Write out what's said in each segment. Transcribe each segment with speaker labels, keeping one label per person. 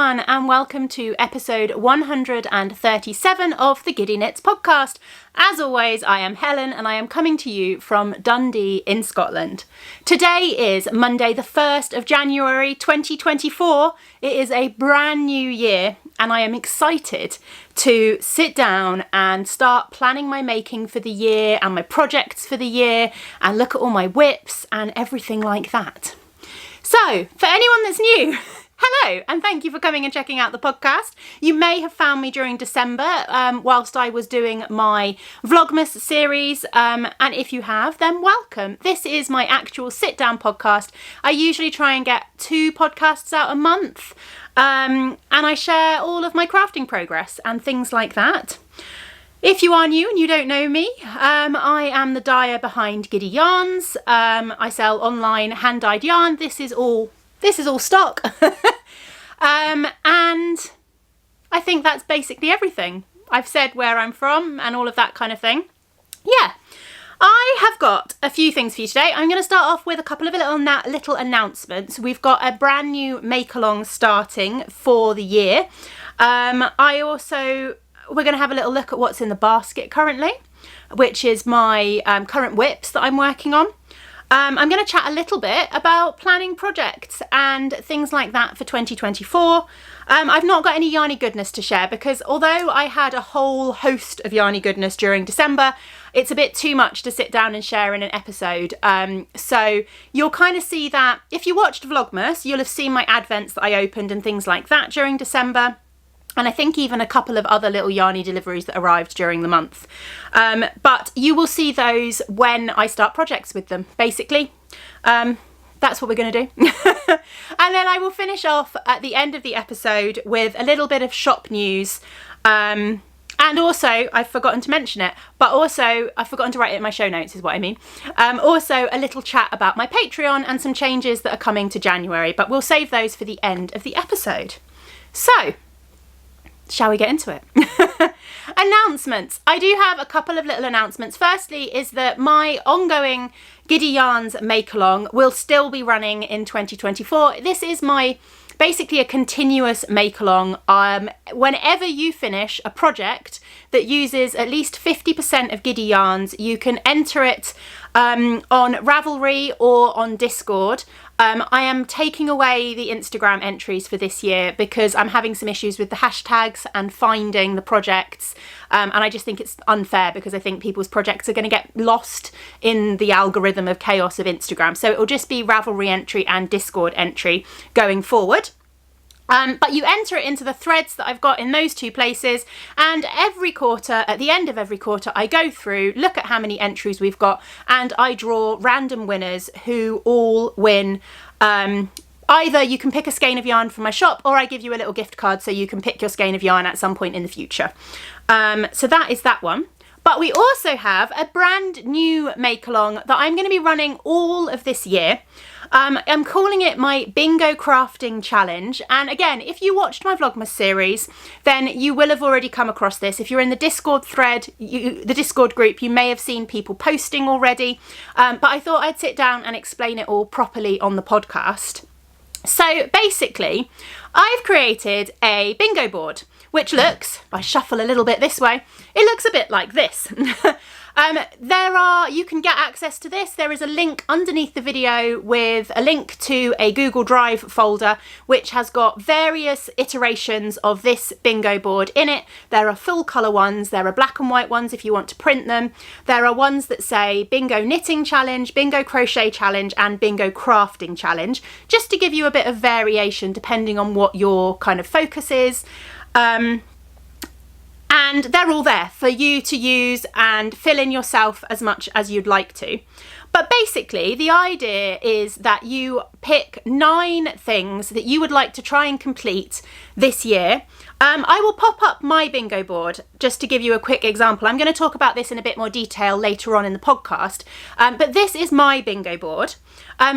Speaker 1: everyone, and welcome to episode 137 of the Giddy Knits podcast. As always, I am Helen and I am coming to you from Dundee in Scotland. Today is Monday the 1st of January 2024. It is a brand new year and I am excited to sit down and start planning my making for the year and my projects for the year and look at all my whips and everything like that. So, for anyone that's new, hello, and thank you for coming and checking out the podcast. You may have found me during December whilst I was doing my Vlogmas series, and if you have, then welcome. This is my actual sit-down podcast. I usually try and get 2 podcasts out a month, and I share all of my crafting progress and things like that. If you are new and you don't know me, I am the dyer behind Giddy Yarns. I sell online hand-dyed yarn. This is all stock. And I think that's basically everything. I've said where I'm from and all of that kind of thing. Yeah, I have got a few things for you today. I'm going to start off with a couple of little announcements. We've got a brand new make-along starting for the year. We're going to have a little look at what's in the basket currently, which is my current whips that I'm working on. I'm going to chat a little bit about planning projects and things like that for 2024. I've not got any yarny goodness to share because although I had a whole host of yarny goodness during December, it's a bit too much to sit down and share in an episode. So you'll kind of see that if you watched Vlogmas, you'll have seen my advents that I opened and things like that during December. And I think even a couple of other little yarny deliveries that arrived during the month. But you will see those when I start projects with them, basically. That's what we're going to do. And then I will finish off at the end of the episode with a little bit of shop news. And also, I've forgotten to mention it, but also I've forgotten to write it in my show notes is what I mean. Also a little chat about my Patreon and some changes that are coming to January, but we'll save those for the end of the episode. So, shall we get into it? Announcements. I do have a couple of little announcements. Firstly is that my ongoing Giddy Yarns make-along will still be running in 2024. This is basically a continuous make-along. Whenever you finish a project that uses at least 50% of Giddy Yarns, you can enter it on Ravelry or on Discord. I am taking away the Instagram entries for this year because I'm having some issues with the hashtags and finding the projects. And I just think it's unfair because I think people's projects are going to get lost in the algorithm of chaos of Instagram. So it'll just be Ravelry entry and Discord entry going forward. But you enter it into the threads that I've got in those 2 places, and every quarter, at the end of every quarter, I go through, look at how many entries we've got, and I draw random winners who all win. Either you can pick a skein of yarn from my shop, or I give you a little gift card so you can pick your skein of yarn at some point in the future. So that is that one. But we also have a brand new make-along that I'm going to be running all of this year. I'm calling it my Bingo Crafting Challenge. And again, if you watched my Vlogmas series, then you will have already come across this. If you're in the Discord thread, the Discord group, you may have seen people posting already. But I thought I'd sit down and explain it all properly on the podcast. So basically, I've created a bingo board, which looks, if I shuffle a little bit this way, it looks a bit like this. You can get access to this. There is a link underneath the video with a link to a Google Drive folder, which has got various iterations of this bingo board in it. There are full colour ones, there are black and white ones if you want to print them. There are ones that say Bingo Knitting Challenge, Bingo Crochet Challenge and Bingo Crafting Challenge, just to give you a bit of variation depending on what your kind of focus is. And they're all there for you to use and fill in yourself as much as you'd like to. But basically, the idea is that you pick 9 things that you would like to try and complete this year. I will pop up my bingo board just to give you a quick example. I'm going to talk about this in a bit more detail later on in the podcast. But this is my bingo board.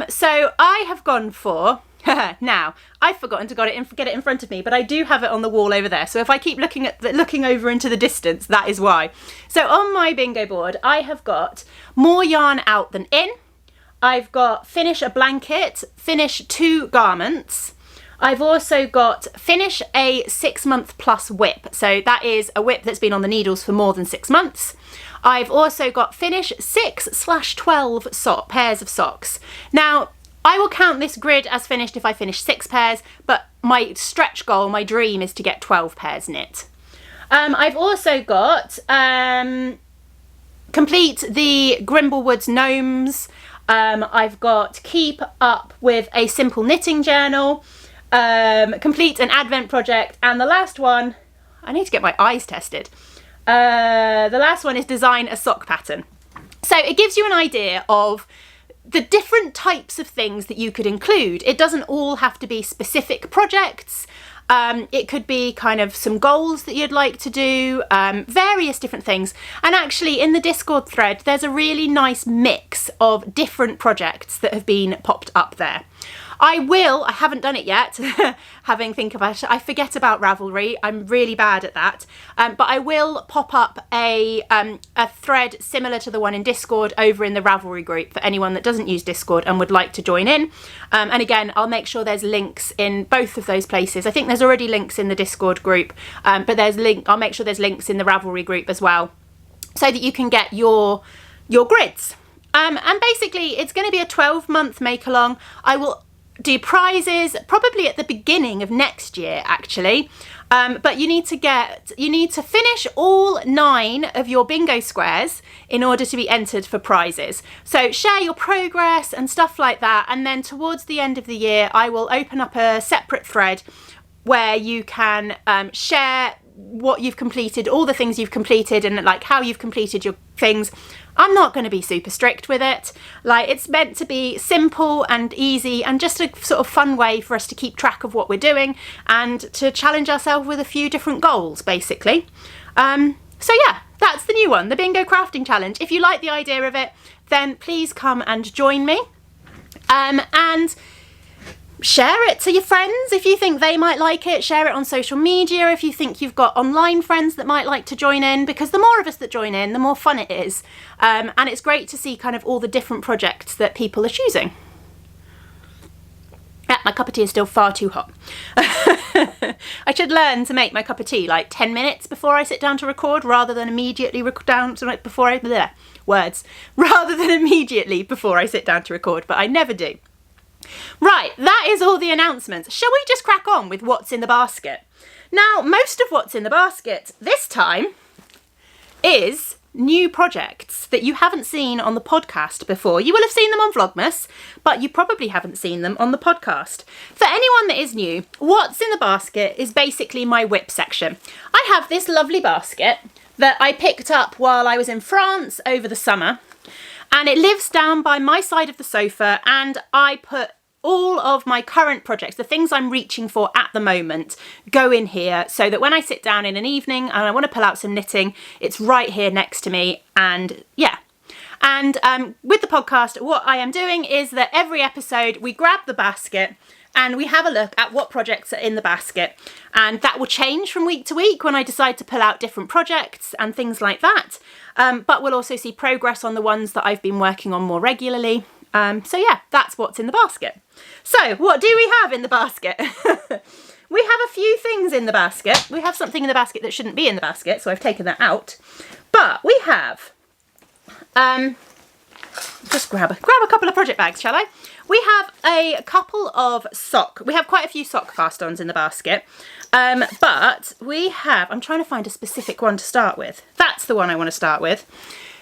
Speaker 1: So I have gone for... Now, I've forgotten to get it in front of me, but I do have it on the wall over there. So if I keep looking over into the distance, that is why. So on my bingo board, I have got more yarn out than in. I've got finish a blanket, finish 2 garments. I've also got finish a 6-month plus whip. So that is a whip that's been on the needles for more than 6 months. I've also got finish 6/12 pairs of socks. Now, I will count this grid as finished if I finish 6 pairs, but my stretch goal, my dream, is to get 12 pairs knit. I've also got complete the Grimblewoods Gnomes. I've got keep up with a simple knitting journal, complete an advent project, and the last one, I need to get my eyes tested. The last one is design a sock pattern. So it gives you an idea of the different types of things that you could include. It doesn't all have to be specific projects. It could be kind of some goals that you'd like to do, various different things. And actually in the Discord thread, there's a really nice mix of different projects that have been popped up there. I haven't done it yet, having think about it. I forget about Ravelry. I'm really bad at that. But I will pop up a thread similar to the one in Discord over in the Ravelry group for anyone that doesn't use Discord and would like to join in. And again, I'll make sure there's links in both of those places. I think there's already links in the Discord group, but I'll make sure there's links in the Ravelry group as well, so that you can get your grids. And basically, it's going to be a 12-month make-along. I will do prizes probably at the beginning of next year, actually, but you need to finish all 9 of your bingo squares in order to be entered for prizes. So share your progress and stuff like that, and then towards the end of the year I will open up a separate thread where you can share what you've completed, all the things you've completed, and like how you've completed your things. I'm not going to be super strict with it. Like, it's meant to be simple and easy and just a sort of fun way for us to keep track of what we're doing and to challenge ourselves with a few different goals, basically. So yeah, that's the new one, the Bingo Crafting Challenge. If you like the idea of it, then please come and join me. And share it to your friends if you think they might like it. Share it on social media if you think you've got online friends that might like to join in, because the more of us that join in, the more fun it is. And it's great to see kind of all the different projects that people are choosing. My cup of tea is still far too hot. I should learn to make my cup of tea like 10 minutes before I sit down to record, rather than immediately rather than immediately before I sit down to record, but I never do. Right, that is all the announcements. Shall we just crack on with what's in the basket? Now, most of what's in the basket this time is new projects that you haven't seen on the podcast before. You will have seen them on Vlogmas, but you probably haven't seen them on the podcast. For anyone that is new, what's in the basket is basically my whip section. I have this lovely basket that I picked up while I was in France over the summer, and it lives down by my side of the sofa, and I put all of my current projects, the things I'm reaching for at the moment, go in here, so that when I sit down in an evening and I want to pull out some knitting, it's right here next to me. And yeah. And with the podcast, what I am doing is that every episode we grab the basket and we have a look at what projects are in the basket. And that will change from week to week when I decide to pull out different projects and things like that. But we'll also see progress on the ones that I've been working on more regularly. So yeah, that's what's in the basket. So what do we have in the basket? We have a few things in the basket. We have something in the basket that shouldn't be in the basket, so I've taken that out. But we have, just grab a couple of project bags, shall I? We have a couple of we have quite a few sock cast-ons in the basket. But we have, I'm trying to find a specific one to start with. That's the one I want to start with.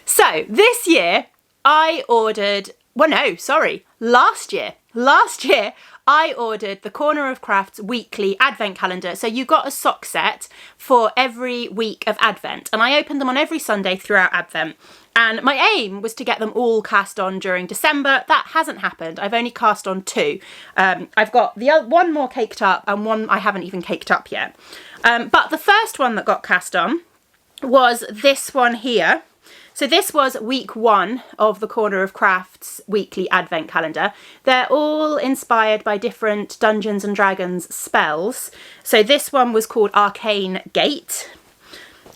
Speaker 1: So this year I ordered, last year I ordered the Corner of Crafts weekly advent calendar. So you got a sock set for every week of Advent, and I opened them on every Sunday throughout Advent. And my aim was to get them all cast on during December. That hasn't happened. I've only cast on 2. I've got one more caked up and one I haven't even caked up yet. But the first one that got cast on was this one here. So this was week 1 of the Corner of Crafts weekly advent calendar. They're all inspired by different Dungeons and Dragons spells. So this one was called Arcane Gate.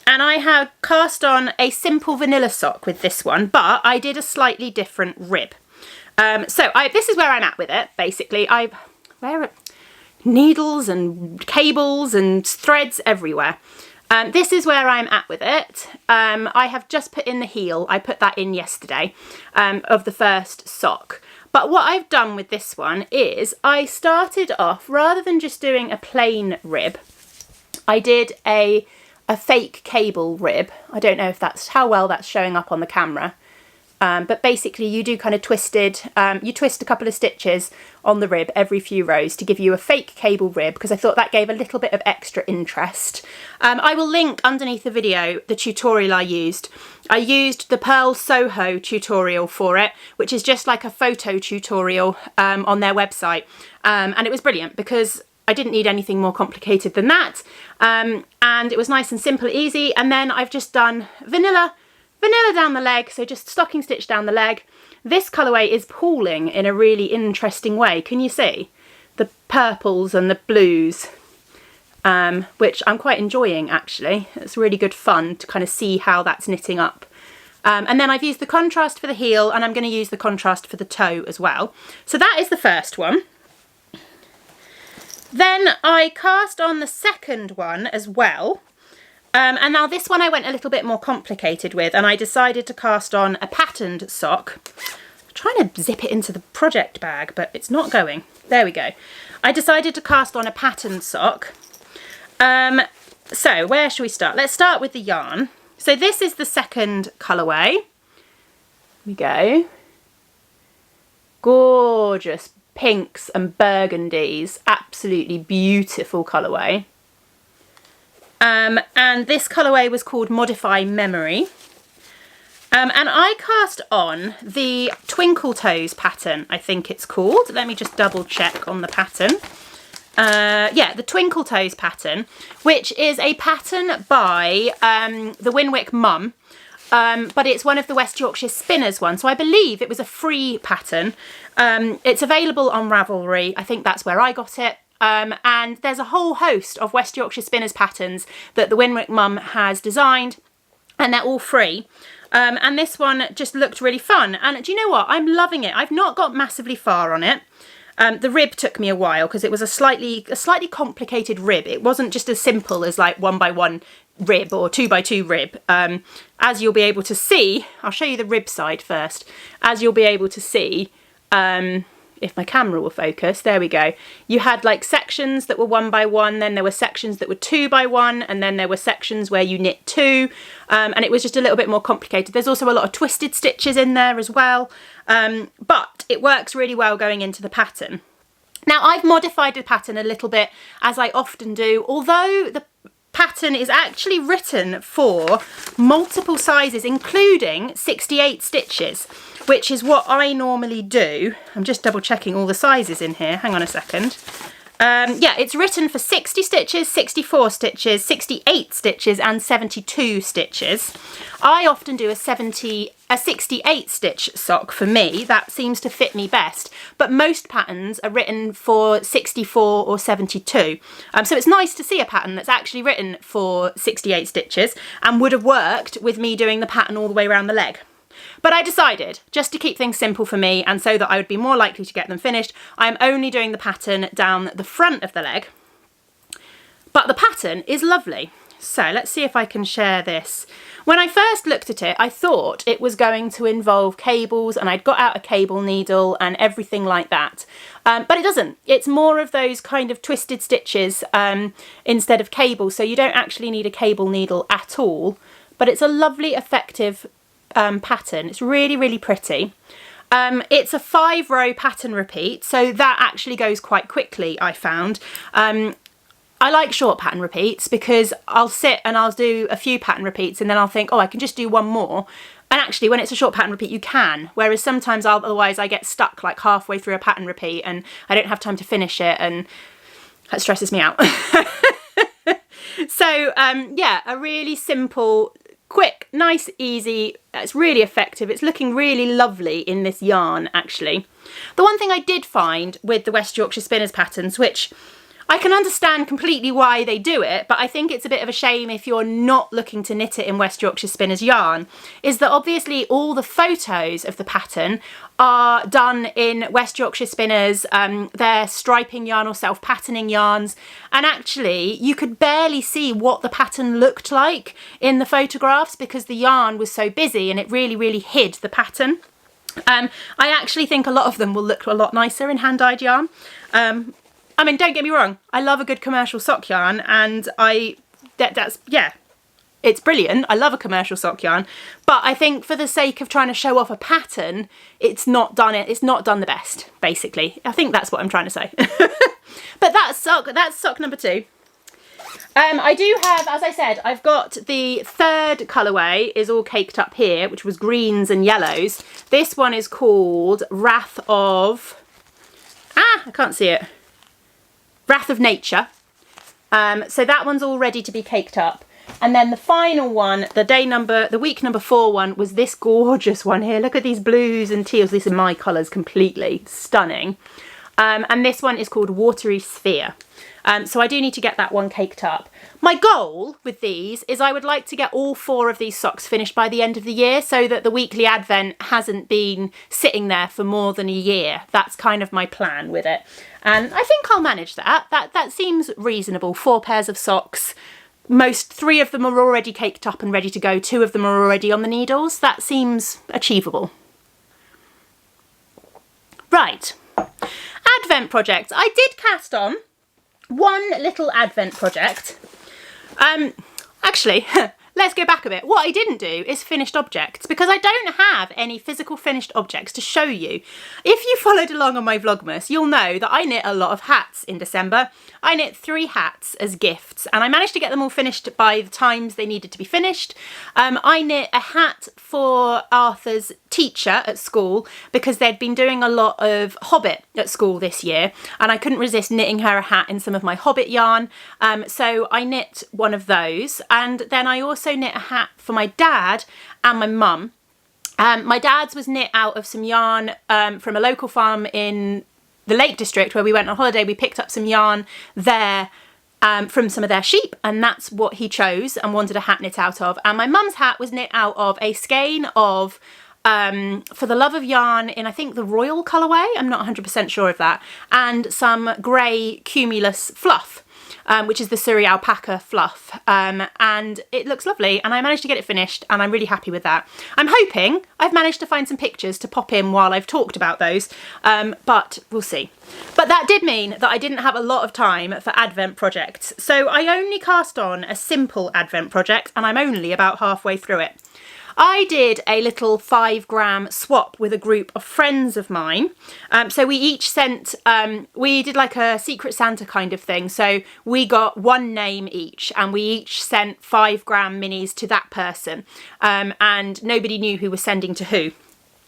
Speaker 1: And I had cast on a simple vanilla sock with this one, but I did a slightly different rib. This is where I'm at with it, basically. needles and cables and threads everywhere. This is where I'm at with it. I have just put in the heel. I put that in yesterday of the first sock. But what I've done with this one is I started off, rather than just doing a plain rib, I did a fake cable rib. I don't know if that's how well that's showing up on the camera. But basically you do kind of twisted, you twist a couple of stitches on the rib every few rows to give you a fake cable rib, because I thought that gave a little bit of extra interest. I will link underneath the video the tutorial I used. I used the Pearl Soho tutorial for it, which is just like a photo tutorial on their website. And it was brilliant because I didn't need anything more complicated than that. And it was nice and simple, easy. And then I've just done vanilla down the leg, so just stocking stitch down the leg. This colourway is pooling in a really interesting way. Can you see the purples and the blues, which I'm quite enjoying actually. It's really good fun to kind of see how that's knitting up. And then I've used the contrast for the heel, and I'm going to use the contrast for the toe as well. So that is the first one. Then I cast on the second one as well. And now this one I went a little bit more complicated with, and I decided to cast on a patterned sock. I'm trying to zip it into the project bag, but it's not going. There we go. I decided to cast on a patterned sock. So where should we start? Let's start with the yarn. So this is the second colourway. Here we go. Gorgeous pinks and burgundies. Absolutely beautiful colourway. And this colourway was called Modify Memory. And I cast on the Twinkle Toes pattern, I think it's called. Let me just double check on the pattern. Yeah, the Twinkle Toes pattern, which is a pattern by the Winwick Mum. But it's one of the West Yorkshire Spinners ones. So I believe it was a free pattern. It's available on Ravelry. I think that's where I got it. And there's a whole host of West Yorkshire Spinners patterns that the Winwick Mum has designed, and they're all free. And this one just looked really fun. And do you know what? I'm loving it. I've not got massively far on it. The rib took me a while because it was a slightly complicated rib. It wasn't just as simple as like 1x1 rib or 2x2 rib. As you'll be able to see, I'll show you the rib side first. As you'll be able to see, if my camera will focus, there we go. You had like sections that were 1x1, then there were sections that were 2x1, and then there were sections where you knit 2, and it was just a little bit more complicated. There's also a lot of twisted stitches in there as well, but it works really well going into the pattern. Now I've modified the pattern a little bit, as I often do, although the pattern is actually written for multiple sizes, including 68 stitches, which is what I normally do. I'm just double checking all the sizes in here. Hang on a second. Yeah, it's written for 60 stitches, 64 stitches, 68 stitches, and 72 stitches. I often do a 68 stitch sock for me. That seems to fit me best. But most patterns are written for 64 or 72. So it's nice to see a pattern that's actually written for 68 stitches and would have worked with me doing the pattern all the way around the leg. But I decided, just to keep things simple for me and so that I would be more likely to get them finished, I'm only doing the pattern down the front of the leg. But the pattern is lovely. So let's see if I can share this. When I first looked at it, I thought it was going to involve cables, and I'd got out a cable needle and everything like that. But it doesn't. It's more of those kind of twisted stitches instead of cables. So you don't actually need a cable needle at all. But it's a lovely, effective pattern. It's really, really pretty. It's a 5-row pattern repeat, so that actually goes quite quickly, I found. I like short pattern repeats because I'll sit and I'll do a few pattern repeats and then I'll think, oh, I can just do one more. And actually, when it's a short pattern repeat, you can. Whereas sometimes otherwise I get stuck like halfway through a pattern repeat and I don't have time to finish it, and that stresses me out. So yeah, a really simple, quick, nice, easy. It's really effective. It's looking really lovely in this yarn, actually. The one thing I did find with the West Yorkshire Spinners patterns, which I can understand completely why they do it, but I think it's a bit of a shame if you're not looking to knit it in West Yorkshire Spinners yarn, is that obviously all the photos of the pattern are done in West Yorkshire Spinners, they're striping yarn or self-patterning yarns, and actually you could barely see what the pattern looked like in the photographs because the yarn was so busy and it really hid the pattern. I actually think a lot of them will look a lot nicer in hand-dyed yarn. I mean, don't get me wrong, I love a good commercial sock yarn, and yeah, it's brilliant. I love a commercial sock yarn, but I think for the sake of trying to show off a pattern, it's not done the best, basically. I think that's what I'm trying to say. But that's sock number 2. I do have, as I said, I've got the third colourway is all caked up here, which was greens and yellows. This one is called Wrath of, I can't see it. Wrath of Nature. So that one's all ready to be caked up. And then the final one, the week number 4 one, was this gorgeous one here. Look at these blues and teals. These are my colours completely. Stunning. And this one is called Watery Sphere. So I do need to get that one caked up. My goal with these is I would like to get all 4 of these socks finished by the end of the year so that the weekly advent hasn't been sitting there for more than a year. That's kind of my plan with it. And I think I'll manage that. That seems reasonable. 4 pairs of socks. 3 of them are already caked up and ready to go. 2 of them are already on the needles. That seems achievable. Right. Advent projects. I did cast on one little advent project. Actually, let's go back a bit. What I didn't do is finished objects because I don't have any physical finished objects to show you. If you followed along on my Vlogmas, you'll know that I knit a lot of hats in December. I knit 3 hats as gifts and I managed to get them all finished by the times they needed to be finished. I knit a hat for Arthur's teacher at school because they'd been doing a lot of Hobbit at school this year and I couldn't resist knitting her a hat in some of my Hobbit yarn. So I knit one of those, and then I also knit a hat for my dad and my mum. My dad's was knit out of some yarn from a local farm in the Lake District where we went on holiday. We picked up some yarn there from some of their sheep, and that's what he chose and wanted a hat knit out of. And my mum's hat was knit out of a skein of For the Love of Yarn in, I think, the Royal colourway. I'm not 100% sure of that. And some grey cumulus fluff, which is the Surrey alpaca fluff. And it looks lovely, and I managed to get it finished, and I'm really happy with that. I'm hoping I've managed to find some pictures to pop in while I've talked about those, but we'll see. But that did mean that I didn't have a lot of time for Advent projects. So I only cast on a simple Advent project, and I'm only about halfway through it. I did a little 5-gram swap with a group of friends of mine. So we each sent, we did like a Secret Santa kind of thing. So we got one name each, and we each sent 5-gram minis to that person. And nobody knew who was sending to who,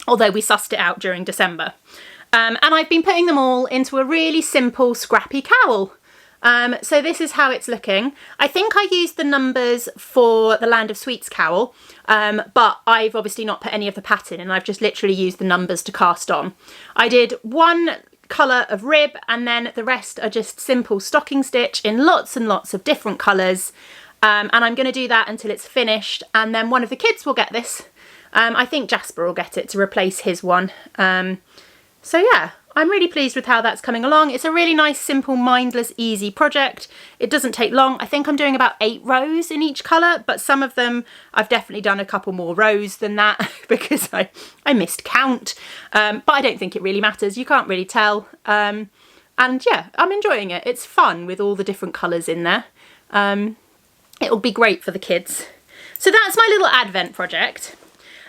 Speaker 1: although we sussed it out during December. And I've been putting them all into a really simple scrappy cowl. So this is how it's looking. I think I used the numbers for the Land of Sweets cowl, but I've obviously not put any of the pattern in. I've just literally used the numbers to cast on. I did one colour of rib, and then the rest are just simple stocking stitch in lots and lots of different colours. And I'm going to do that until it's finished, and then one of the kids will get this. I think Jasper will get it to replace his one. So yeah. I'm really pleased with how that's coming along. It's a really nice, simple, mindless, easy project. It doesn't take long. I think I'm doing about 8 rows in each colour, but some of them I've definitely done a couple more rows than that because I missed count. But I don't think it really matters. You can't really tell. And yeah, I'm enjoying it. It's fun with all the different colours in there. It'll be great for the kids. So that's my little Advent project.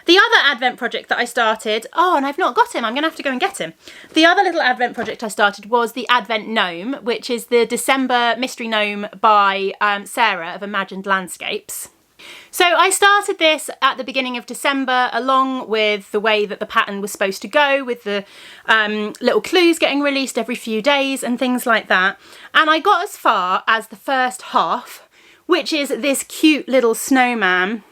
Speaker 1: The other Advent project that I started, oh, and I've not got him, I'm going to have to go and get him. The other little Advent project I started was the Advent Gnome, which is the December Mystery Gnome by Sarah of Imagined Landscapes. So I started this at the beginning of December, along with the way that the pattern was supposed to go, with the little clues getting released every few days and things like that. And I got as far as the first half, which is this cute little snowman.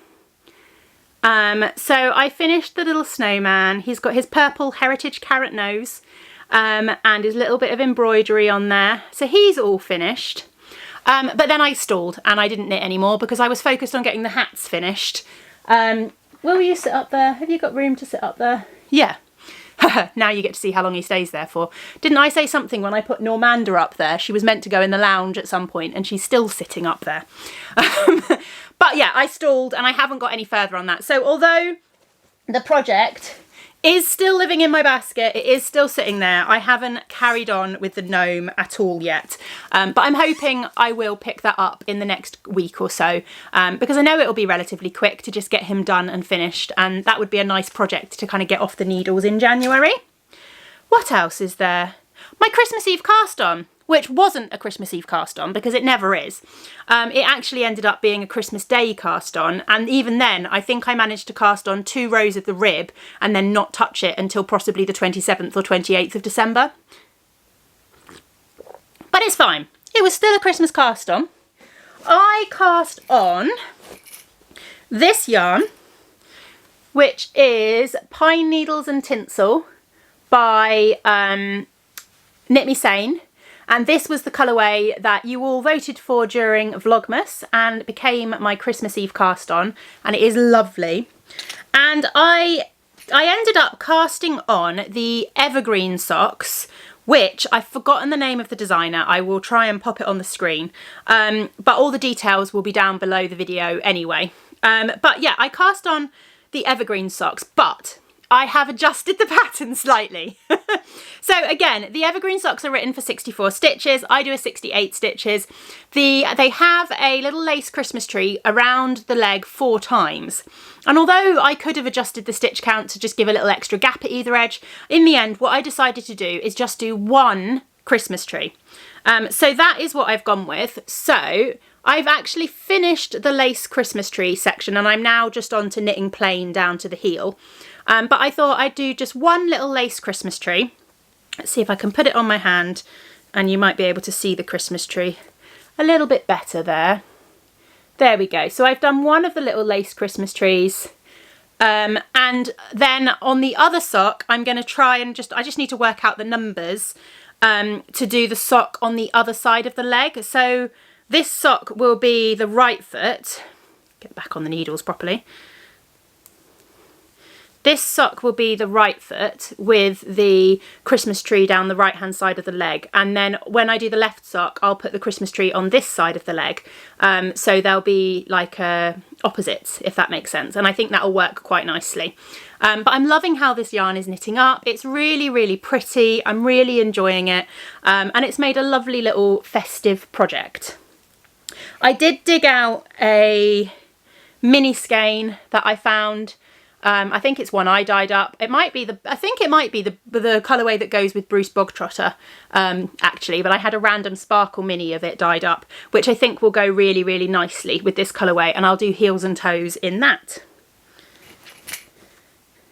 Speaker 1: So I finished the little snowman. He's got his purple heritage carrot nose. and his little bit of embroidery on there. So he's all finished. But then I stalled and I didn't knit anymore because I was focused on getting the hats finished. Will you sit up there? Have you got room to sit up there? Yeah. Now you get to see how long he stays there for. Didn't I say something when I put Normanda up there? She was meant to go in the lounge at some point and she's still sitting up there. But yeah, I stalled and I haven't got any further on that. So although the project is still living in my basket, it is still sitting there, I haven't carried on with the gnome at all yet. But I'm hoping I will pick that up in the next week or so, because I know it will be relatively quick to just get him done and finished, and that would be a nice project to kind of get off the needles in January. What else is there? My Christmas Eve cast on, which wasn't a Christmas Eve cast on because it never is. It actually ended up being a Christmas Day cast on, and even then I think I managed to cast on 2 rows of the rib and then not touch it until possibly the 27th or 28th of December. But it's fine. It was still a Christmas cast on. I cast on this yarn, which is Pine Needles and Tinsel by Knit Me Sane. And this was the colourway that you all voted for during Vlogmas and became my Christmas Eve cast on, and it is lovely. And I ended up casting on the evergreen socks, which I've forgotten the name of the designer. I will try and pop it on the screen, but all the details will be down below the video anyway. But yeah, I cast on the evergreen socks, but I have adjusted the pattern slightly. So again, the evergreen socks are written for 64 stitches. I do a 68 stitches. They have a little lace Christmas tree around the leg 4 times. And although I could have adjusted the stitch count to just give a little extra gap at either edge, in the end, what I decided to do is just do 1 Christmas tree. So that is what I've gone with. So I've actually finished the lace Christmas tree section and I'm now just on to knitting plain down to the heel. But I thought I'd do just 1 little lace Christmas tree. Let's see if I can put it on my hand and you might be able to see the Christmas tree a little bit better there. There we go. So I've done 1 of the little lace Christmas trees. And then on the other sock, I'm going to try and I just need to work out the numbers to do the sock on the other side of the leg. So this sock will be the right foot. Get back on the needles properly. This sock will be the right foot with the Christmas tree down the right hand side of the leg, and then when I do the left sock I'll put the Christmas tree on this side of the leg, so they'll be like opposites, if that makes sense, and I think that'll work quite nicely. But I'm loving how this yarn is knitting up. It's really, really pretty. I'm really enjoying it, and it's made a lovely little festive project. I did dig out a mini skein that I found. I think it's one I dyed up. It might be I think it might be the colourway that goes with Bruce Bogtrotter, actually, but I had a random sparkle mini of it dyed up, which I think will go really, really nicely with this colourway, and I'll do heels and toes in that.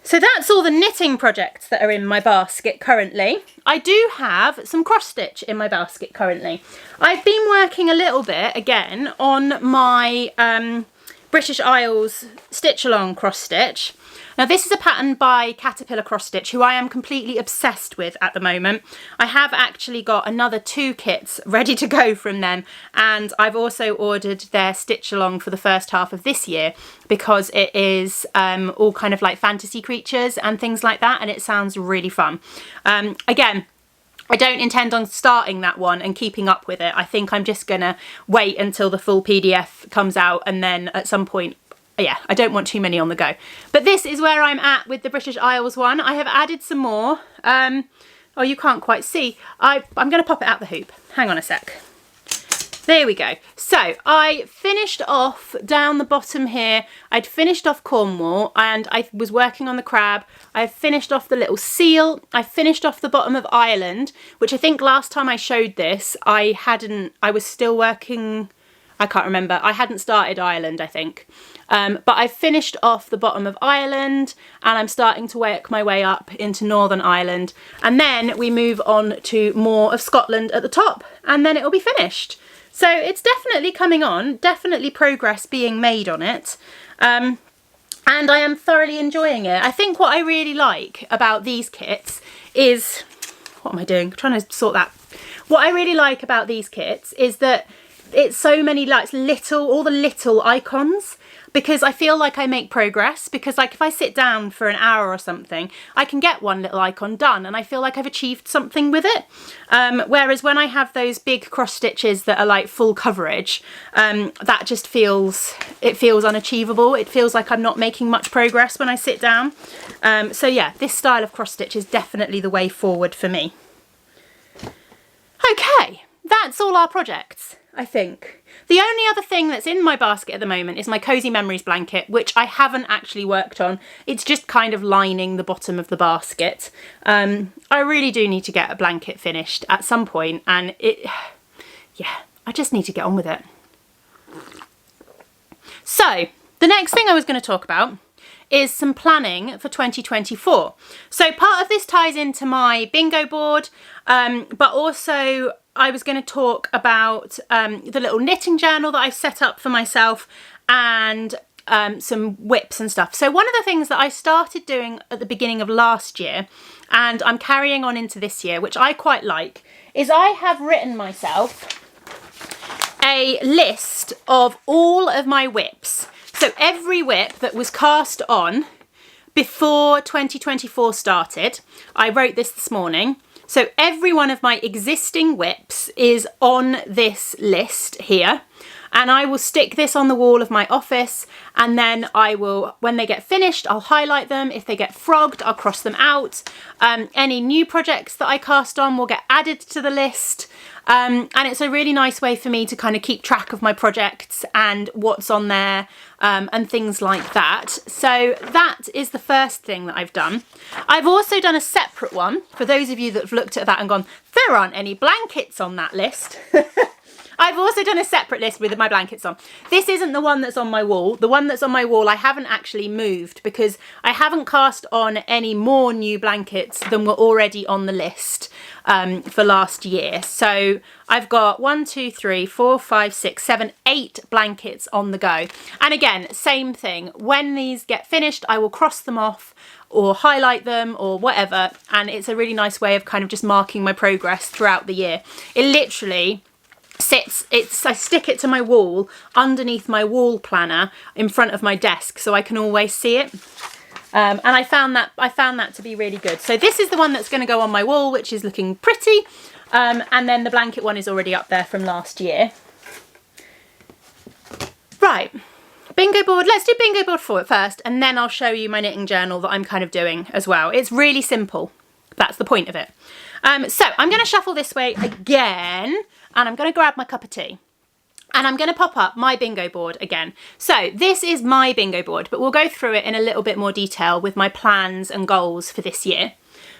Speaker 1: So that's all the knitting projects that are in my basket currently. I do have some cross stitch in my basket currently. I've been working a little bit again on my British Isles stitch along cross stitch. Now this is a pattern by Caterpillar Cross Stitch, who I am completely obsessed with at the moment. I have actually got another 2 kits ready to go from them, and I've also ordered their stitch along for the first half of this year because it is all kind of like fantasy creatures and things like that, and it sounds really fun. Again, I don't intend on starting that one and keeping up with it. I think I'm just gonna wait until the full PDF comes out, and then at some point, yeah, I don't want too many on the go. But this is where I'm at with the British Isles one. I have added some more. Oh, you can't quite see. I'm gonna pop it out the hoop. Hang on a sec. There we go. So I finished off down the bottom here. I'd finished off Cornwall and I was working on the crab. I finished off the little seal. I finished off the bottom of Ireland, which I think last time I showed this, I was still working, I can't remember. I hadn't started Ireland, I think. But I finished off the bottom of Ireland and I'm starting to work my way up into Northern Ireland. And then we move on to more of Scotland at the top and then it'll be finished. So it's definitely coming on, definitely progress being made on it. And I am thoroughly enjoying it. I think what I really like about these kits is, what am I doing? I'm trying to sort that. What I really like about these kits is that it's so many like all the little icons, because I feel like I make progress, because like if I sit down for an hour or something, I can get one little icon done and I feel like I've achieved something with it. Whereas when I have those big cross stitches that are like full coverage, that just feels unachievable. It feels like I'm not making much progress when I sit down. So yeah, this style of cross stitch is definitely the way forward for me. Okay, that's all our projects, I think. The only other thing that's in my basket at the moment is my Cozy Memories blanket, which I haven't actually worked on. It's just kind of lining the bottom of the basket. I really do need to get a blanket finished at some point, and yeah, I just need to get on with it. So, the next thing I was going to talk about is some planning for 2024. So part of this ties into my bingo board, but also I was going to talk about the little knitting journal that I've set up for myself, and some whips and stuff. So one of the things that I started doing at the beginning of last year, and I'm carrying on into this year, which I quite like, is I have written myself a list of all of my whips. So every whip that was cast on before 2024 started, I wrote this morning. So every one of my existing whips is on this list here, and I will stick this on the wall of my office, and then I will, when they get finished, I'll highlight them. If they get frogged, I'll cross them out. Any new projects that I cast on will get added to the list. And it's a really nice way for me to kind of keep track of my projects and what's on there, and things like that. So that is the first thing that I've done. I've also done a separate one for those of you that have looked at that and gone, there aren't any blankets on that list. I've also done a separate list with my blankets on. This isn't the one that's on my wall. The one that's on my wall I haven't actually moved because I haven't cast on any more new blankets than were already on the list for last year. So I've got 1, 2, 3, 4, 5, 6, 7, 8 blankets on the go. And again, same thing. When these get finished, I will cross them off or highlight them or whatever. And it's a really nice way of kind of just marking my progress throughout the year. It literally I stick it to my wall underneath my wall planner in front of my desk so I can always see it. And I found that to be really good. So this is the one that's going to go on my wall, which is looking pretty. And then the blanket one is already up there from last year. Right, bingo board. Let's do bingo board for it first, and then I'll show you my knitting journal that I'm kind of doing as well. It's really simple. That's the point of it. So I'm going to shuffle this way again, and I'm going to grab my cup of tea. And I'm going to pop up my bingo board again. So this is my bingo board, but we'll go through it in a little bit more detail with my plans and goals for this year.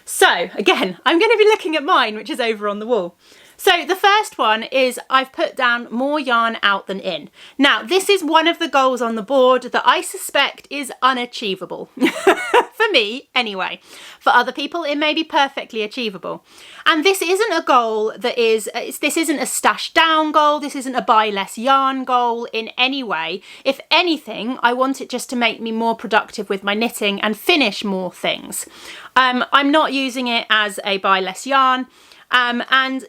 Speaker 1: So again, I'm going to be looking at mine, which is over on the wall. So the first one is I've put down more yarn out than in. Now, this is one of the goals on the board that I suspect is unachievable. For me, anyway. For other people, it may be perfectly achievable. And this isn't a goal that this isn't a stash down goal. This isn't a buy less yarn goal in any way. If anything, I want it just to make me more productive with my knitting and finish more things. I'm not using it as a buy less yarn. And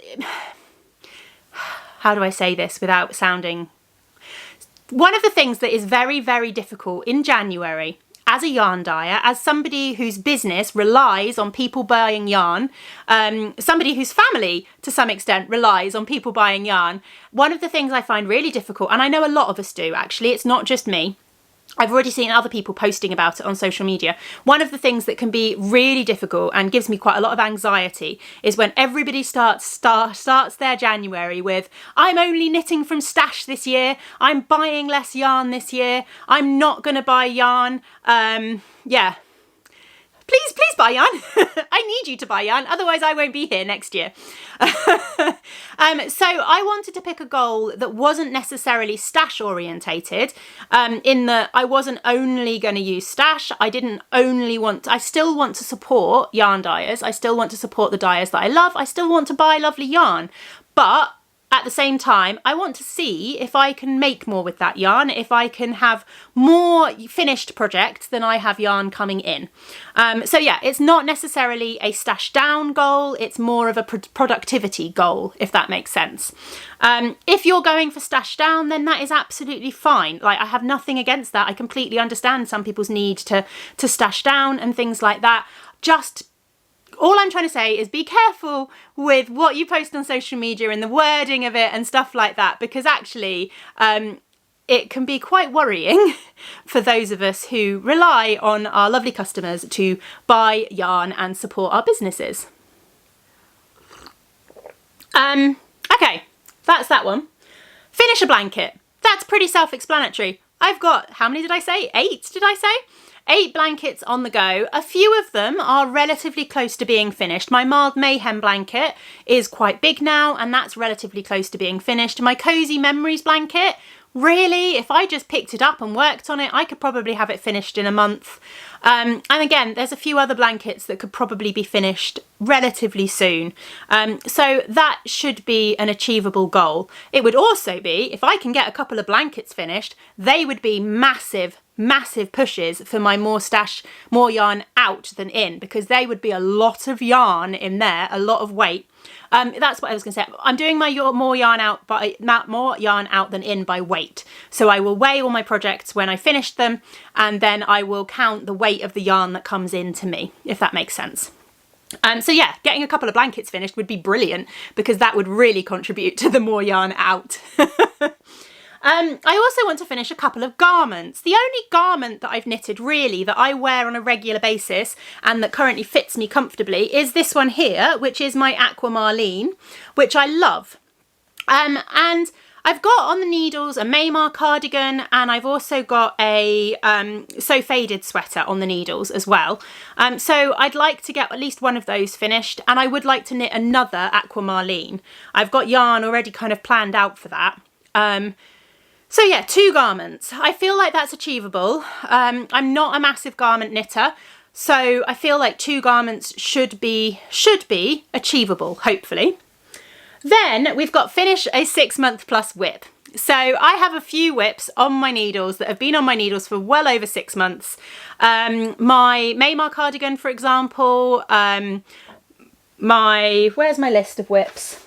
Speaker 1: how do I say this without sounding... One of the things that is very, very difficult in January as a yarn dyer, as somebody whose business relies on people buying yarn, somebody whose family to some extent relies on people buying yarn, one of the things I find really difficult, and I know a lot of us do actually, it's not just me, I've already seen other people posting about it on social media. One of the things that can be really difficult and gives me quite a lot of anxiety is when everybody starts their January with, I'm only knitting from stash this year, I'm buying less yarn this year, I'm not going to buy yarn. Yeah. Please buy yarn. I need you to buy yarn, otherwise I won't be here next year. So I wanted to pick a goal that wasn't necessarily stash orientated, in that I wasn't only going to use stash. I still want to support yarn dyers. I still want to support the dyers that I love. I still want to buy lovely yarn, but at the same time, I want to see if I can make more with that yarn, if I can have more finished projects than I have yarn coming in. So yeah, it's not necessarily a stash down goal, it's more of a productivity goal, if that makes sense. If you're going for stash down, then that is absolutely fine. Like, I have nothing against that. I completely understand some people's need to stash down and things like that. Just all I'm trying to say is be careful with what you post on social media and the wording of it and stuff like that, because actually it can be quite worrying for those of us who rely on our lovely customers to buy yarn and support our businesses. Okay, that's that one. Finish a blanket. That's pretty self-explanatory. I've got, how many did I say? 8, did I say? 8 blankets on the go. A few of them are relatively close to being finished. My Mild Mayhem blanket is quite big now, and that's relatively close to being finished. My Cozy Memories blanket, really, if I just picked it up and worked on it, I could probably have it finished in a month. And again, there's a few other blankets that could probably be finished relatively soon. So that should be an achievable goal. It would also be, if I can get a couple of blankets finished, they would be massive pushes for my more yarn out than in, because they would be a lot of yarn in there, a lot of weight. That's what I was going to say. I'm doing my more yarn out than in by weight. So I will weigh all my projects when I finish them, and then I will count the weight of the yarn that comes in to me, if that makes sense. So yeah, getting a couple of blankets finished would be brilliant, because that would really contribute to the more yarn out. I also want to finish a couple of garments. The only garment that I've knitted really that I wear on a regular basis and that currently fits me comfortably is this one here, which is my Aqua Marlene, which I love. And I've got on the needles a Maymar cardigan, and I've also got a So Faded sweater on the needles as well. So I'd like to get at least one of those finished, and I would like to knit another Aqua Marlene. I've got yarn already kind of planned out for that. So yeah, 2 garments. I feel like that's achievable. I'm not a massive garment knitter, so I feel like 2 garments should be achievable, hopefully. Then we've got finish a 6-month plus whip. So I have a few whips on my needles that have been on my needles for well over 6 months. My Maymar cardigan, for example, where's my list of whips?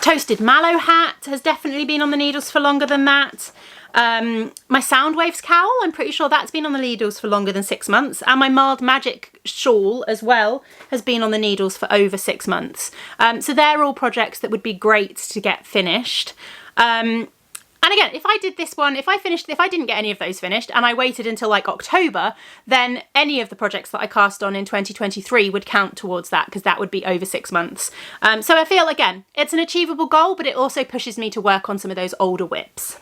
Speaker 1: Toasted Mallow hat has definitely been on the needles for longer than that. My Soundwaves cowl, I'm pretty sure that's been on the needles for longer than 6 months. And my Mild Magic shawl as well has been on the needles for over 6 months. So they're all projects that would be great to get finished. And again, if I did this one, if I didn't get any of those finished and I waited until like October, then any of the projects that I cast on in 2023 would count towards that, because that would be over 6 months. So I feel, again, it's an achievable goal, but it also pushes me to work on some of those older whips.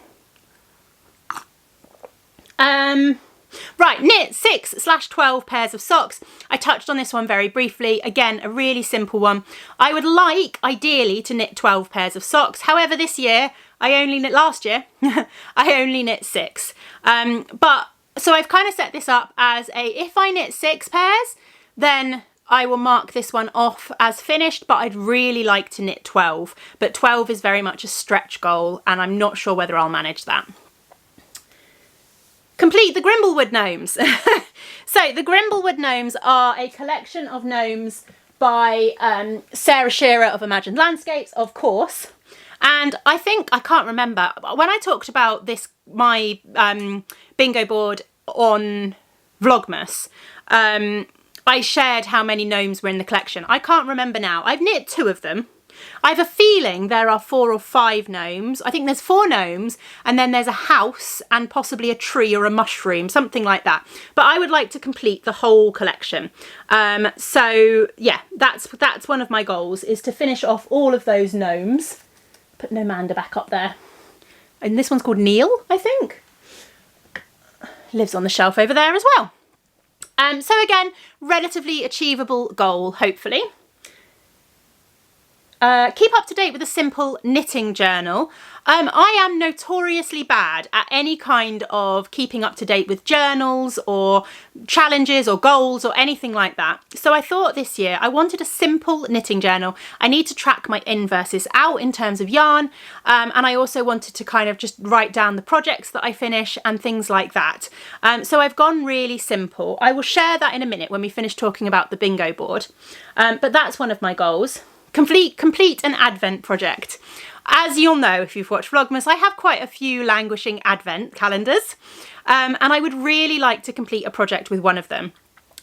Speaker 1: Right, knit 6/12 pairs of socks. I touched on this one very briefly. Again, a really simple one. I would like, ideally, to knit 12 pairs of socks. However, last year, I only knit 6. So I've kind of set this up as if I knit 6 pairs, then I will mark this one off as finished, but I'd really like to knit 12. But 12 is very much a stretch goal, and I'm not sure whether I'll manage that. Complete the Grimblewood Gnomes. So the Grimblewood Gnomes are a collection of gnomes by Sarah Shearer of Imagined Landscapes, of course. And I can't remember, when I talked about this, my bingo board on Vlogmas, I shared how many gnomes were in the collection. I can't remember now. I've knit 2 of them. I have a feeling there are 4 or 5 gnomes. I think there's 4 gnomes, and then there's a house and possibly a tree or a mushroom, something like that. But I would like to complete the whole collection. So yeah, that's one of my goals, is to finish off all of those gnomes. Put Nomanda back up there. And this one's called Neil, I think. Lives on the shelf over there as well. So again, relatively achievable goal, hopefully. keep up to date with a simple knitting journal. I am notoriously bad at any kind of keeping up to date with journals or challenges or goals or anything like that. So I thought this year I wanted a simple knitting journal. I need to track my inverses out in terms of yarn, and I also wanted to kind of just write down the projects that I finish and things like that. So I've gone really simple. I will share that in a minute when we finish talking about the bingo board. But that's one of my goals. Complete an advent project. As you'll know if you've watched Vlogmas, I have quite a few languishing advent calendars, and I would really like to complete a project with one of them.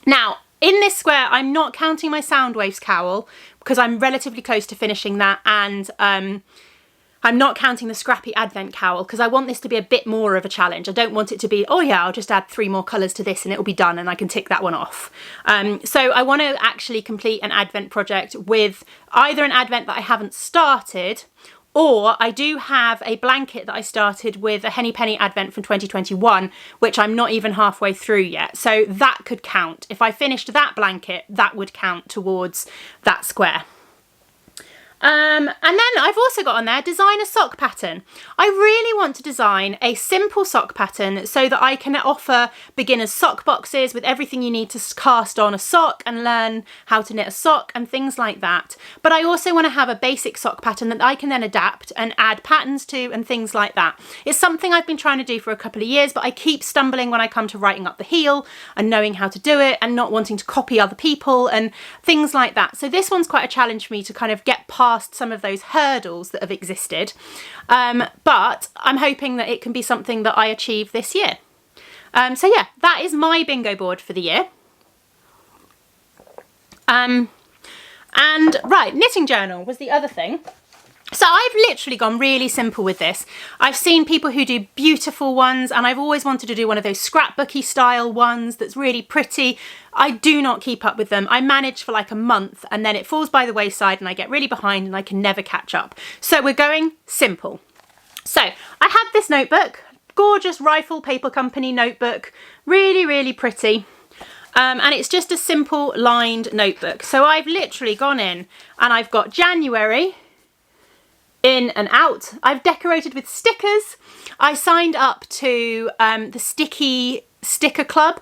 Speaker 1: Now, in this square, I'm not counting my Soundwaves cowl because I'm relatively close to finishing that, and I'm not counting the scrappy advent cowl because I want this to be a bit more of a challenge. I don't want it to be, oh yeah, I'll just add 3 more colours to this and it'll be done and I can tick that one off. So I want to actually complete an advent project with either an advent that I haven't started, or I do have a blanket that I started with a Henny Penny advent from 2021, which I'm not even halfway through yet. So that could count. If I finished that blanket, that would count towards that square. And then I've also got on there, design a sock pattern. I really want to design a simple sock pattern so that I can offer beginners sock boxes with everything you need to cast on a sock and learn how to knit a sock and things like that. But I also want to have a basic sock pattern that I can then adapt and add patterns to and things like that. It's something I've been trying to do for a couple of years, but I keep stumbling when I come to writing up the heel and knowing how to do it and not wanting to copy other people and things like that. So this one's quite a challenge for me to kind of get past some of those hurdles that have existed, but I'm hoping that it can be something that I achieve this year. So yeah, that is my bingo board for the year. And right, knitting journal was the other thing. So I've literally gone really simple with this. I've seen people who do beautiful ones, and I've always wanted to do one of those scrapbooky style ones that's really pretty. I do not keep up with them. I manage for like a month and then it falls by the wayside and I get really behind and I can never catch up. So we're going simple. So I had this notebook, gorgeous Rifle Paper Company notebook, really, really pretty. And it's just a simple lined notebook. So I've literally gone in and I've got January in and out. I've decorated with stickers. I signed up to the Sticky Sticker Club,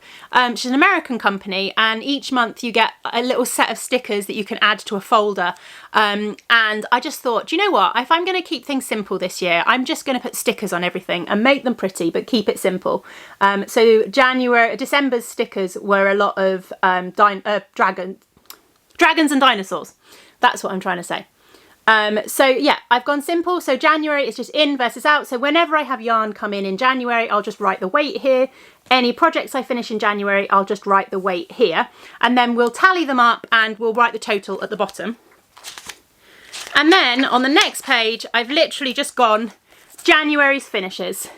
Speaker 1: which is an American company, and each month you get a little set of stickers that you can add to a folder, and I just thought, do you know what, if I'm going to keep things simple this year, I'm just going to put stickers on everything and make them pretty but keep it simple. So December's stickers were a lot of dragons and dinosaurs. That's what I'm trying to say. So yeah, I've gone simple. So January is just in versus out. So whenever I have yarn come in January, I'll just write the weight here. Any projects I finish in January, I'll just write the weight here. And then we'll tally them up and we'll write the total at the bottom. And then on the next page, I've literally just gone January's finishes.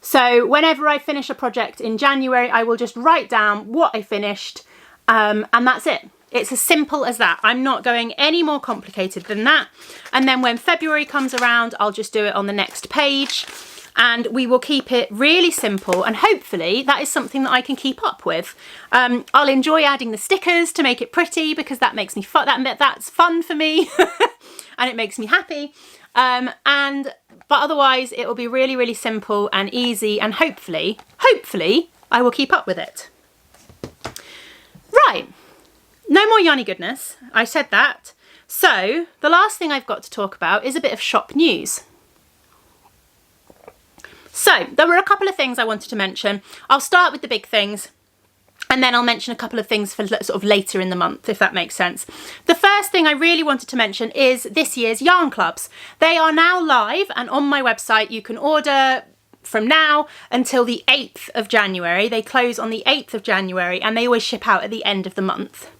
Speaker 1: So whenever I finish a project in January, I will just write down what I finished, and that's it. It's as simple as that. I'm not going any more complicated than that. And then when February comes around, I'll just do it on the next page, and we will keep it really simple. And hopefully that is something that I can keep up with. I'll enjoy adding the stickers to make it pretty because that makes me fun. That's fun for me and it makes me happy. But otherwise it will be really, really simple and easy, and hopefully I will keep up with it. Right. No more yarny goodness, I said that. So the last thing I've got to talk about is a bit of shop news. So there were a couple of things I wanted to mention. I'll start with the big things and then I'll mention a couple of things for sort of later in the month, if that makes sense. The first thing I really wanted to mention is this year's yarn clubs. They are now live and on my website you can order from now until the 8th of January. They close on the 8th of January and they always ship out at the end of the month.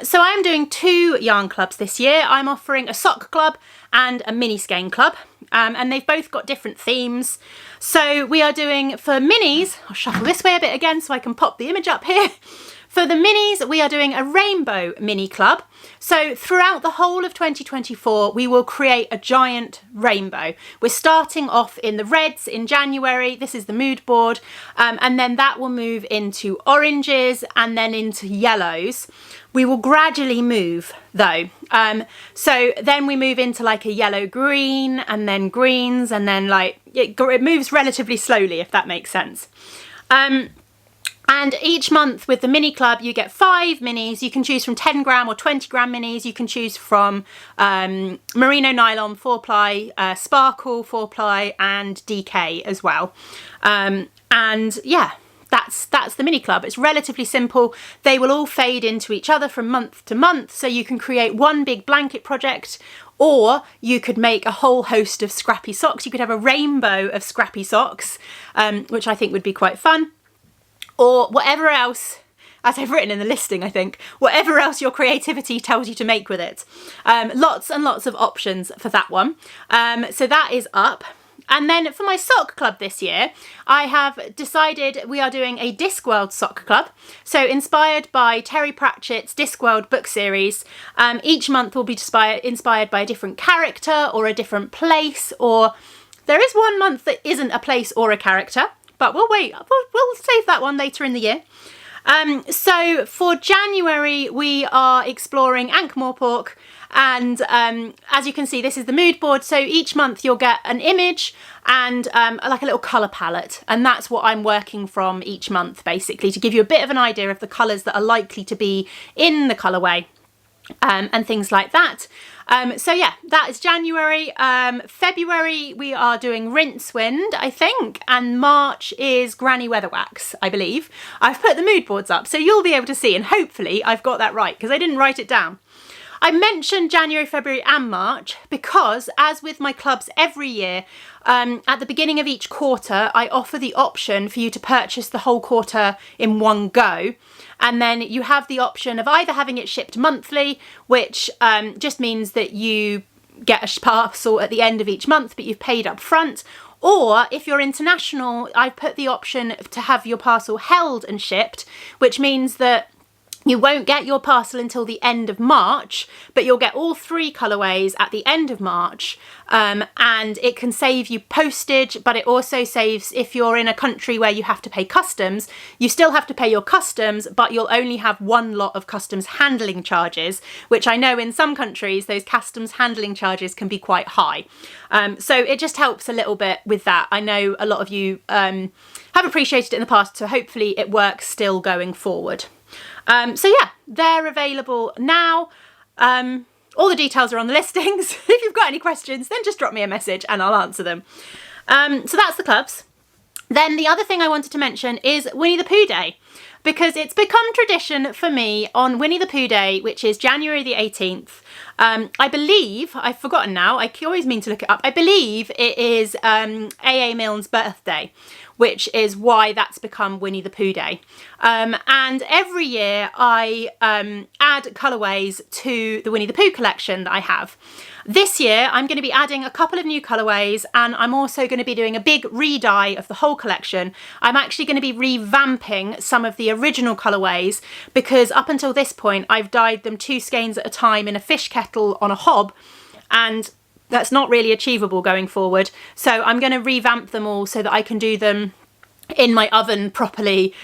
Speaker 1: So I am doing 2 yarn clubs this year. I'm offering a sock club and a mini skein club, and they've both got different themes. So we are doing, for minis, I'll shuffle this way a bit again so I can pop the image up here. For the minis, we are doing a rainbow mini club. So throughout the whole of 2024, we will create a giant rainbow. We're starting off in the reds in January. This is the mood board. And then that will move into oranges and then into yellows. We will gradually move though. So then we move into like a yellow green and then greens, and then like it moves relatively slowly, if that makes sense. And each month with the mini club, you get 5 minis. You can choose from 10 gram or 20 gram minis. You can choose from merino nylon 4-ply, sparkle 4-ply, and DK as well. And yeah, that's the mini club. It's relatively simple. They will all fade into each other from month to month. So you can create one big blanket project, or you could make a whole host of scrappy socks. You could have a rainbow of scrappy socks, which I think would be quite fun. Or whatever else, as I've written in the listing, I think, whatever else your creativity tells you to make with it. Lots and lots of options for that one. So that is up. And then for my sock club this year, I have decided we are doing a Discworld sock club. So inspired by Terry Pratchett's Discworld book series, each month will be inspired by a different character or a different place, or there is one month that isn't a place or a character. But we'll wait, we'll save that one later in the year. So for January, we are exploring Ankh-Morpork, and as you can see, this is the mood board. So each month you'll get an image and like a little colour palette, and that's what I'm working from each month, basically, to give you a bit of an idea of the colours that are likely to be in the colourway. And things like that. So yeah, that is January. February, we are doing Rincewind, I think, and March is Granny Weatherwax, I believe. I've put the mood boards up, so you'll be able to see, and hopefully I've got that right, because I didn't write it down. I mentioned January, February and March because, as with my clubs every year, at the beginning of each quarter, I offer the option for you to purchase the whole quarter in one go. And then you have the option of either having it shipped monthly, which just means that you get a parcel at the end of each month, but you've paid up front. Or if you're international, I've put the option to have your parcel held and shipped, which means that you won't get your parcel until the end of March, but you'll get all 3 colourways at the end of March, and it can save you postage, but it also saves, if you're in a country where you have to pay customs, you still have to pay your customs, but you'll only have one lot of customs handling charges, which I know in some countries those customs handling charges can be quite high. So it just helps a little bit with that. I know a lot of you have appreciated it in the past, so hopefully it works still going forward. So yeah, they're available now. All the details are on the listings. If you've got any questions, then just drop me a message and I'll answer them. So that's the clubs. Then the other thing I wanted to mention is Winnie the Pooh Day, because it's become tradition for me on Winnie the Pooh Day, which is January the 18th. I believe, I've forgotten now, I always mean to look it up. I believe it is A.A. Milne's birthday, which is why that's become Winnie the Pooh Day. And every year I add colourways to the Winnie the Pooh collection that I have. This year I'm going to be adding a couple of new colourways, and I'm also going to be doing a big re-dye of the whole collection. I'm actually going to be revamping some of the original colourways, because up until this point I've dyed them 2 skeins at a time in a fish kettle on a hob, and that's not really achievable going forward. So I'm going to revamp them all so that I can do them in my oven properly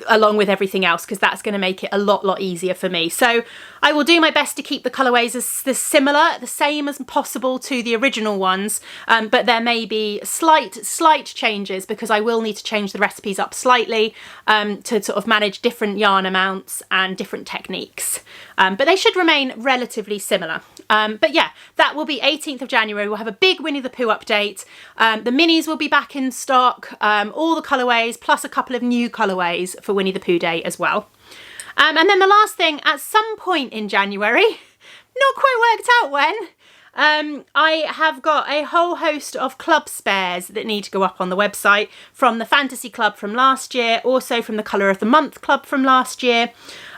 Speaker 1: along with everything else, because that's going to make it a lot easier for me. So I will do my best to keep the colourways as similar, the same as possible to the original ones, but there may be slight changes, because I will need to change the recipes up slightly to sort of manage different yarn amounts and different techniques. But they should remain relatively similar. But yeah, that will be 18th of January. We'll have a big Winnie the Pooh update. The minis will be back in stock, all the colourways, plus a couple of new colourways for Winnie the Pooh Day as well. And then the last thing, at some point in January, not quite worked out when, I have got a whole host of club spares that need to go up on the website, from the Fantasy Club from last year, also from the Colour of the Month Club from last year.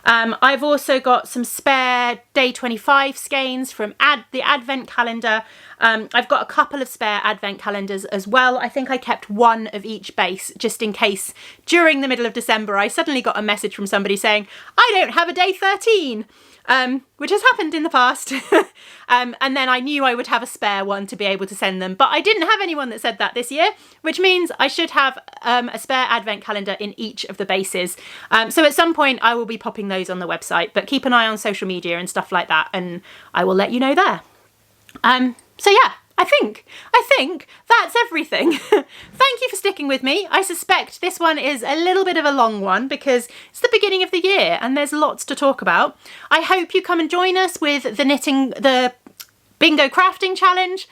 Speaker 1: I've also got some spare day 25 skeins from the advent calendar. I've got a couple of spare advent calendars as well. I think I kept one of each base just in case during the middle of December I suddenly got a message from somebody saying, I don't have a day 13. Which has happened in the past. And then I knew I would have a spare one to be able to send them. But I didn't have anyone that said that this year, which means I should have a spare advent calendar in each of the bases. So at some point I will be popping those on the website, but keep an eye on social media and stuff like that, and I will let you know there. So yeah, I think that's everything. Thank you for sticking with me. I suspect this one is a little bit of a long one because it's the beginning of the year and there's lots to talk about. I hope you come and join us with the bingo crafting challenge.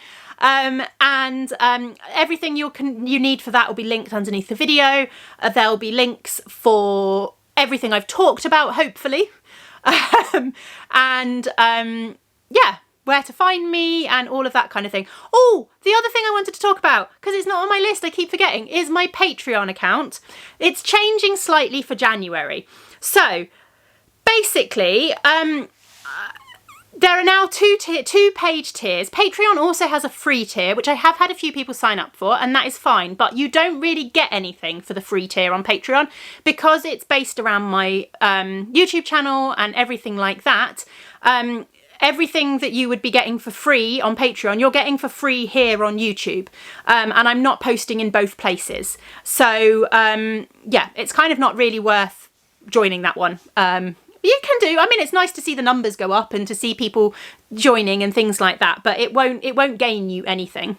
Speaker 1: Everything you need for that will be linked underneath the video. There'll be links for everything I've talked about, hopefully. Yeah, where to find me and all of that kind of thing. Oh, the other thing I wanted to talk about, because it's not on my list, I keep forgetting, is my Patreon account. It's changing slightly for January. So basically, there are now two page tiers. Patreon also has a free tier, which I have had a few people sign up for, and that is fine, but you don't really get anything for the free tier on Patreon because it's based around my YouTube channel and everything like that. Everything that you would be getting for free on Patreon, you're getting for free here on YouTube. And I'm not posting in both places. So, yeah, it's kind of not really worth joining that one. You can do. I mean, it's nice to see the numbers go up and to see people joining and things like that, but it won't gain you anything.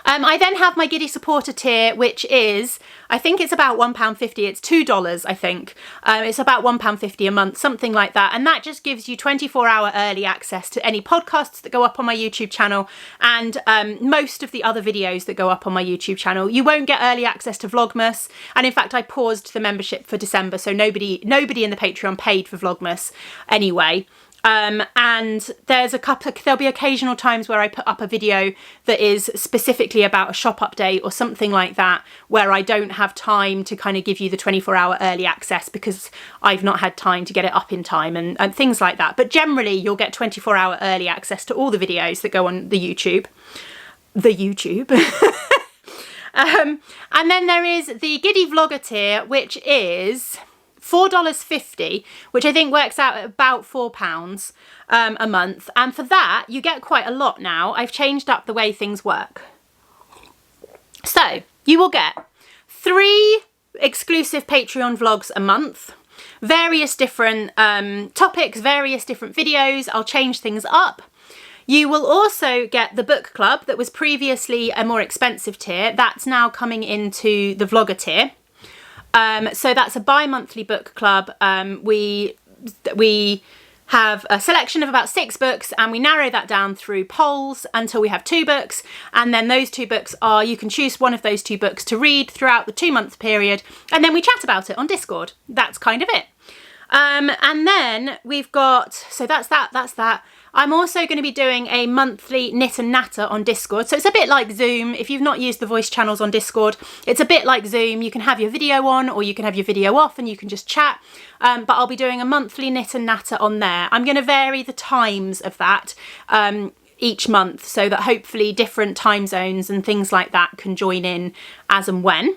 Speaker 1: I then have my Giddy supporter tier, which is, I think it's about £1.50. It's $2, I think. It's about £1.50 a month, something like that. And that just gives you 24-hour early access to any podcasts that go up on my YouTube channel and most of the other videos that go up on my YouTube channel. You won't get early access to Vlogmas. And in fact, I paused the membership for December, so nobody in the Patreon paid for Vlogmas anyway. And there'll be occasional times where I put up a video that is specifically about a shop update or something like that, where I don't have time to kind of give you the 24-hour early access because I've not had time to get it up in time and things like that. But generally you'll get 24-hour early access to all the videos that go on the YouTube. And then there is the Giddy Vlogger tier, which is $4.50, which I think works out at about £4 a month. And for that, you get quite a lot now. I've changed up the way things work. So you will get 3 exclusive Patreon vlogs a month, various different topics, various different videos. I'll change things up. You will also get the book club that was previously a more expensive tier. That's now coming into the vlogger tier. So that's a bi-monthly book club. We have a selection of about 6 books and we narrow that down through polls until we have 2 books. And then those 2 books you can choose one of those 2 books to read throughout the 2-month period. And then we chat about it on Discord. That's kind of it. And then we've got, so that's that. I'm also going to be doing a monthly knit and natter on Discord. So it's a bit like Zoom. If you've not used the voice channels on Discord, it's a bit like Zoom. You can have your video on or you can have your video off and you can just chat. But I'll be doing a monthly knit and natter on there. I'm going to vary the times of that each month so that hopefully different time zones and things like that can join in as and when.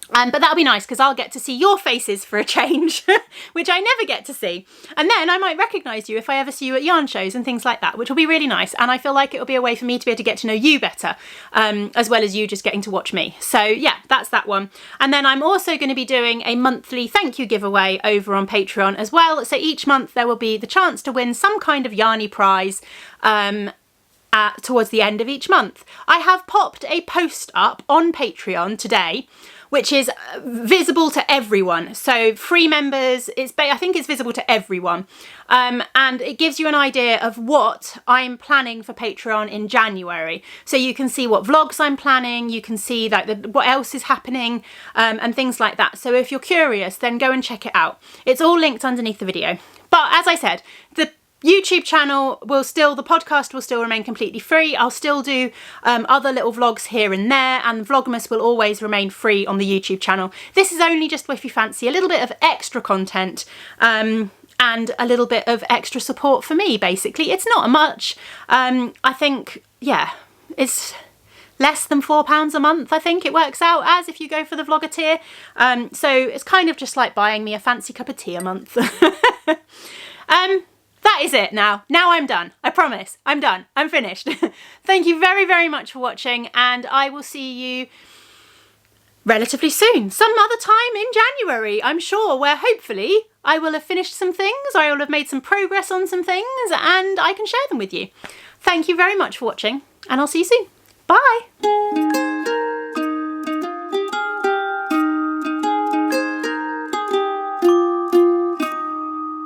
Speaker 1: But that'll be nice because I'll get to see your faces for a change, which I never get to see. And then I might recognise you if I ever see you at yarn shows and things like that, which will be really nice. And I feel like it'll be a way for me to be able to get to know you better, as well as you just getting to watch me. So yeah, that's that one. And then I'm also going to be doing a monthly thank you giveaway over on Patreon as well. So each month there will be the chance to win some kind of yarny prize towards the end of each month. I have popped a post up on Patreon today, which is visible to everyone. So free members, I think it's visible to everyone. And it gives you an idea of what I'm planning for Patreon in January. So you can see what vlogs I'm planning, you can see what else is happening and things like that. So if you're curious, then go and check it out. It's all linked underneath the video. But as I said, the YouTube channel will still, the podcast will still remain completely free. I'll still do other little vlogs here and there, and Vlogmas will always remain free on the YouTube channel. This is only just if you fancy a little bit of extra content and a little bit of extra support for me, basically. It's not much. I think, yeah, it's less than £4 a month, I think it works out as, if you go for the vlogger tier. So it's kind of just like buying me a fancy cup of tea a month. That is it now. Now I'm done. I promise. I'm done. I'm finished. Thank you very, very much for watching, and I will see you relatively soon. Some other time in January, I'm sure, where hopefully I will have finished some things, or I will have made some progress on some things, and I can share them with you. Thank you very much for watching, and I'll see you soon. Bye.